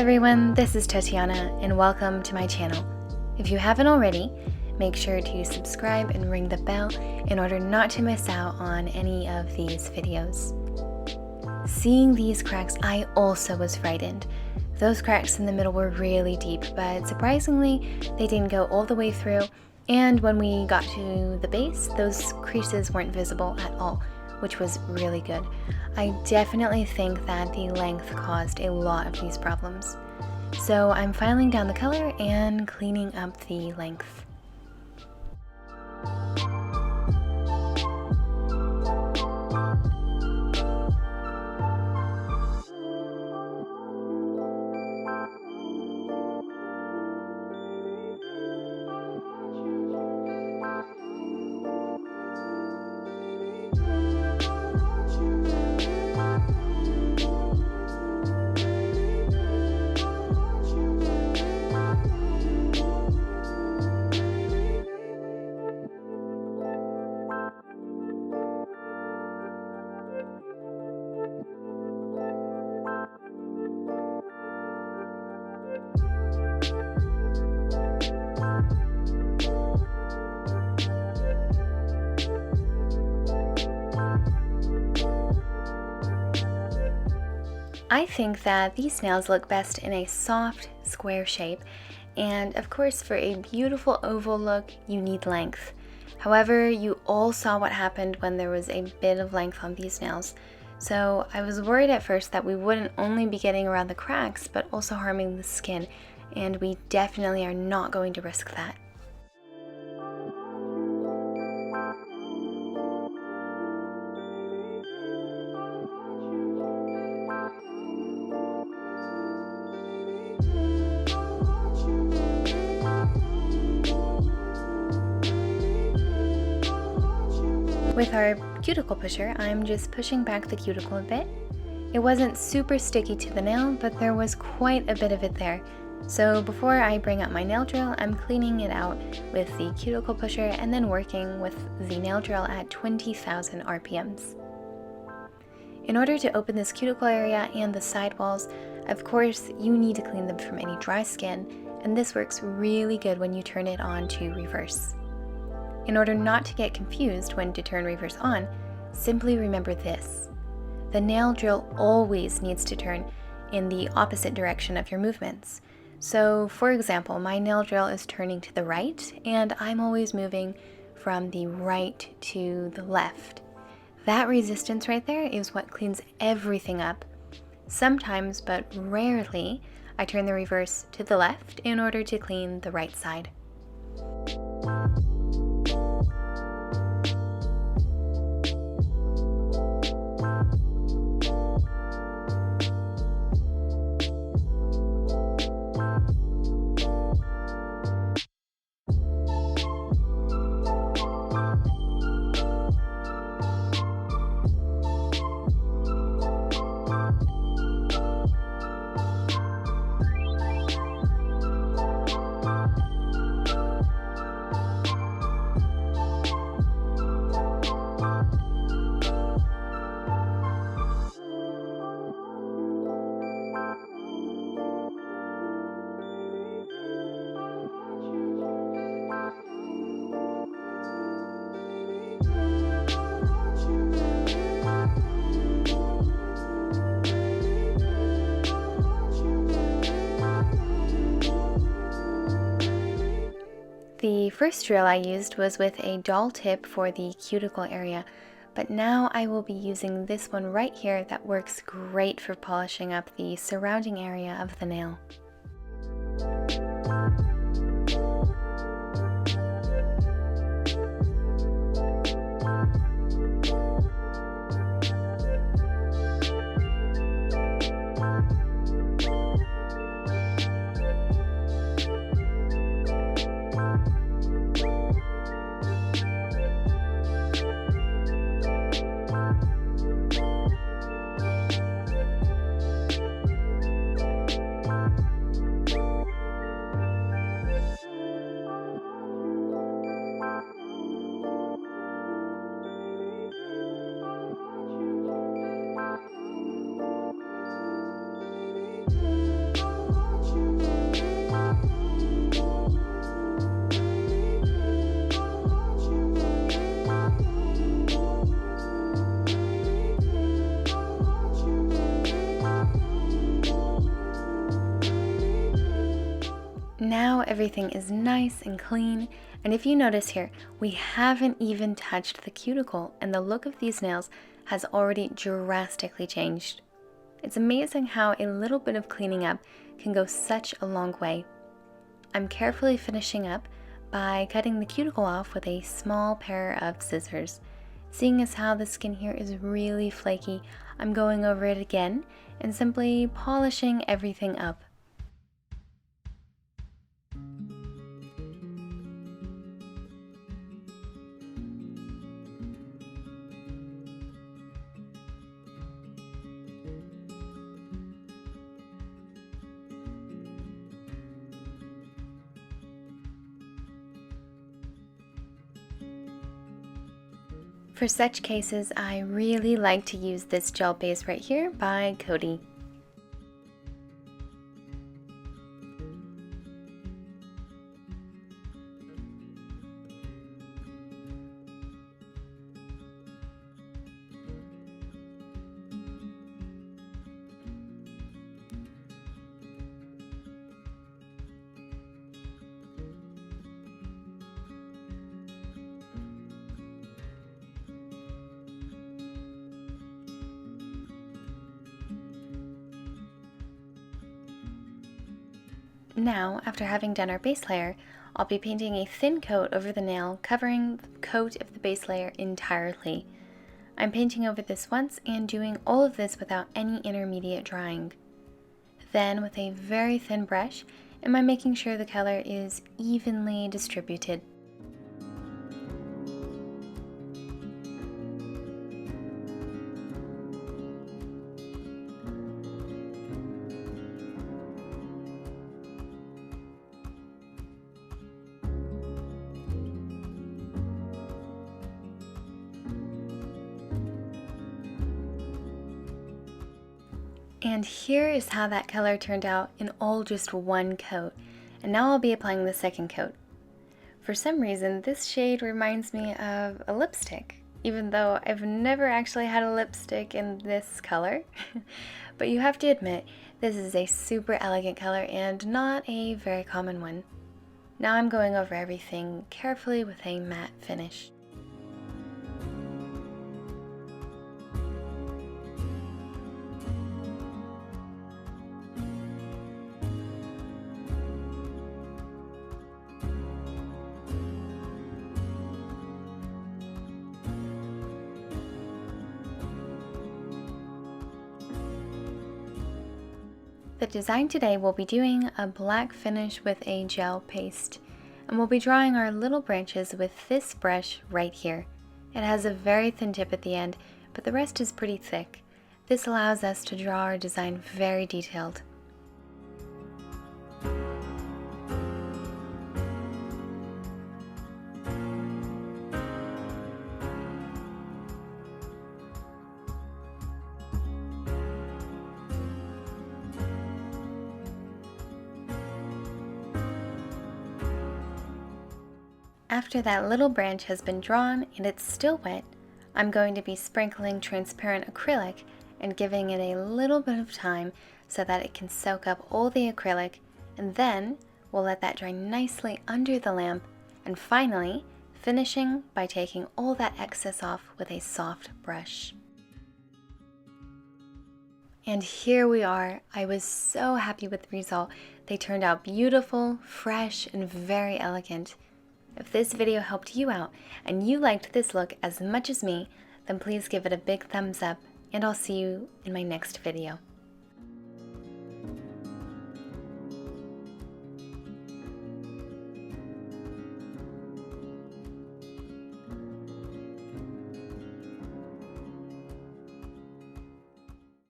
everyone, this is Tatyana and welcome to my channel. If you haven't already, make sure to subscribe and ring the bell in order not to miss out on any of these videos. Seeing these cracks, I also was frightened. Those cracks in the middle were really deep, but surprisingly, they didn't go all the way through, and when we got to the base, those creases weren't visible at all, which was really good. I definitely think that the length caused a lot of these problems. So I'm filing down the color and cleaning up the length. I think that these nails look best in a soft, square shape, and of course for a beautiful oval look, you need length. However, you all saw what happened when there was a bit of length on these nails, so I was worried at first that we wouldn't only be getting around the cracks, but also harming the skin, and we definitely are not going to risk that. With our cuticle pusher, I'm just pushing back the cuticle a bit. It wasn't super sticky to the nail, but there was quite a bit of it there. So before I bring up my nail drill, I'm cleaning it out with the cuticle pusher and then working with the nail drill at 20,000 RPMs. In order to open this cuticle area and the side walls, of course, you need to clean them from any dry skin, and this works really good when you turn it on to reverse. In order not to get confused when to turn reverse on, simply remember this. The nail drill always needs to turn in the opposite direction of your movements. So, for example, my nail drill is turning to the right, and I'm always moving from the right to the left. That resistance right there is what cleans everything up. Sometimes, but rarely, I turn the reverse to the left in order to clean the right side. The first drill I used was with a dull tip for the cuticle area, but now I will be using this one right here that works great for polishing up the surrounding area of the nail. Now everything is nice and clean, and if you notice here, we haven't even touched the cuticle, and the look of these nails has already drastically changed. It's amazing how a little bit of cleaning up can go such a long way. I'm carefully finishing up by cutting the cuticle off with a small pair of scissors. Seeing as how the skin here is really flaky, I'm going over it again and simply polishing everything up. For such cases, I really like to use this gel base right here by Coty. Now, after having done our base layer, I'll be painting a thin coat over the nail, covering the coat of the base layer entirely. I'm painting over this once and doing all of this without any intermediate drying. Then, with a very thin brush, am I making sure the color is evenly distributed. And here is how that color turned out in all just one coat. And now I'll be applying the second coat. For some reason, this shade reminds me of a lipstick, even though I've never actually had a lipstick in this color. But you have to admit, this is a super elegant color and not a very common one. Now I'm going over everything carefully with a matte finish. The design today will be doing a black finish with a gel paste, and we'll be drawing our little branches with this brush right here. It has a very thin tip at the end, but the rest is pretty thick. This allows us to draw our design very detailed. After that little branch has been drawn and it's still wet, I'm going to be sprinkling transparent acrylic and giving it a little bit of time so that it can soak up all the acrylic, and then we'll let that dry nicely under the lamp, and finally finishing by taking all that excess off with a soft brush. And here we are. I was so happy with the result. They turned out beautiful, fresh, and very elegant. If this video helped you out and you liked this look as much as me, then please give it a big thumbs up, and I'll see you in my next video.